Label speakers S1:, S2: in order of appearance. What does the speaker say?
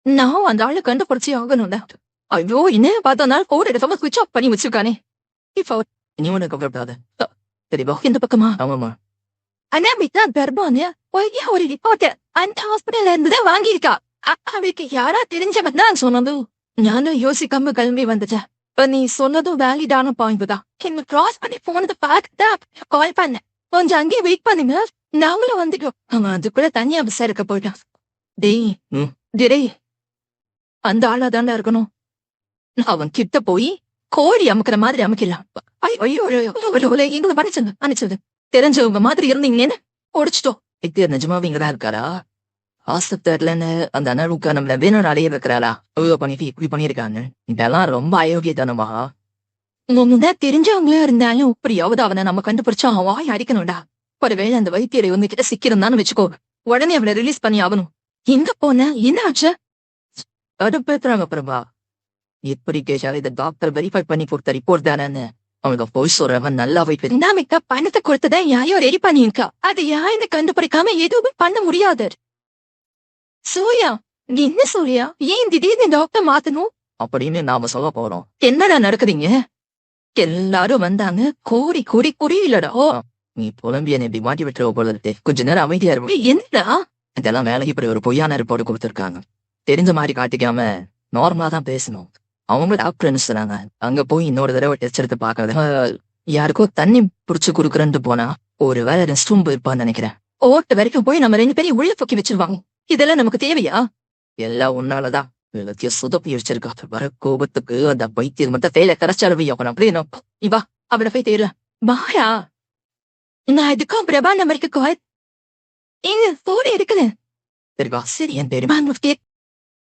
S1: நான் அந்த ஆளை கண்டுபிடிச்சி ஆகணும்ல. ஐயோ, இன்னும் பார்த்தனால போர் எடுக்காம சுவிட்ச் ஆஃப் பண்ணி வச்சிருக்கானே. இப்போ
S2: நீ ஒண்ணு கவலைப்படாத.
S1: சரிப்பா, இந்த பக்கமா
S2: ஆமாம்மா.
S1: அண்ணா மித்தான் பெர்பானியா ஒய்யா ஒரு ரிப்போர்ட் அந்த ஹாஸ்பிட்டல்ல இருந்துதான் வாங்கியிருக்கா. அவளுக்கு யாரா தெரிஞ்சவன் தான் சொன்னது. நானும் யோசிக்காம கிளம்பி வந்துட்டேன். இப்ப நீ சொன்னதும் வேலிடான பாயிண்ட் தான். என்ன கிராஸ் பண்ணி போனது பார்த்துதான் கால் பண்ணேன். கொஞ்சம் அங்கேயே வெயிட் பண்ணுங்க, நாங்களும் வந்துட்டோம். அவன் அதுக்குள்ள தனியா விசாரிக்க போயிட்டான். டேய்
S2: ம்.
S1: டேய், அந்த ஆளா தாண்டா இருக்கணும். நான் அவன் கிட்ட போய் கோழி அமுக்கிற மாதிரி அமுக்கலாம். ஐயோ எங்களை மன்னிச்சது மன்னிச்சது. தெரிஞ்சவங்க மாதிரி இருந்தீங்கன்னு ஒடிச்சிட்டோம்.
S2: இது நிஜமாவே இங்கதான் இருக்காரா? ஆஸ்பத்திரிலன்னு அந்த அண்ணனுக்கா நம்மள வேணும் அடைய வைக்கிறாளா? பண்ணிட்டு இப்படி பண்ணிருக்காங்க. இதெல்லாம் ரொம்ப அயோக்கியத்தனமா.
S1: உங்க தெரிஞ்சவங்களே இருந்தாலும் இப்படியாவது அவனை நம்ம கண்டுபிடிச்சா அவன் வாய் அடிக்கணும்டா. ஒருவேளை அந்த வைத்தியரை உங்க கிட்ட சிக்கிருந்தான்னு வச்சுக்கோ, உடனே அவளை ரிலீஸ் பண்ணி ஆகணும். எங்க போன, என்ன ஆச்சு?
S2: கடுப்பேத்துறாங்க பிரபா. எப்படி கேட்டாலும் இதை டாக்டர் வெரிஃபை பண்ணி கொடுத்த ரிப்போர்ட் தானேன்னு அவனுக்கு போய் சொல்றவன் நல்லா வைப்பு.
S1: நாமிக்கா பணத்தை கொடுத்ததை யாயோ ரெடி பண்ணிருக்கா. அது யாருன்னு கண்டுபிடிக்காம எதுவுமே பண்ண முடியாது. சூர்யா, என்ன சூர்யா, ஏன் திடீர்னு டாக்டர் மாத்தணும்
S2: அப்படின்னு நாம சொல்ல போறோம்.
S1: என்னடா நடக்குதுங்க? எல்லாரும் வந்தாங்க, கோடி கோடி குறியிலடா.
S2: நீ புலம்பிய இப்படி மாட்டி விட்டுருவ போல இருக்கு. கொஞ்ச நேரம் அமைதியா இருக்கும்.
S1: என்னடா
S2: இதெல்லாம் வேலைக்கு இப்படி ஒரு பொய்யான ரிப்போர்ட் கொடுத்துருக்காங்க. தெரிஞ்ச மாதிரி காட்டிக்காம நார்மலா தான் பேசணும். அவங்க டாக்டர் சொன்னாங்க, அங்க போய் இன்னொரு தடவை டெஸ்ட் எடுத்து பாக்காத. யாருக்கோ தண்ணி புடிச்சு குடுக்குறேன்ட்டு போனா ஒரு வேலை ரெஸ்ட் ரூம் போயிருப்பான்னு நினைக்கிறேன். ஓட்டு வரைக்கும் போய் நம்ம 2 பேரையும் உள்ள பொக்கி வச்சிருவாங்க. இதெல்லாம் நமக்கு தேவையா? எல்லாம் உன்னாலதான். எல்லாத்தையும் சுதப்பி வச்சிருக்கா. வர கோபத்துக்கு அந்த வைத்தியர் மட்டும் வேலை கரைச்சாலும் அப்படின்னு
S1: இவா அவளை போய் தேடல. பாயா, நான் இதுக்கும் பிரபா நம்பருக்கு கால். எங்க போன் இருக்குது.
S2: சரிக்கா.
S1: சரி,
S2: என் தெரியுமா?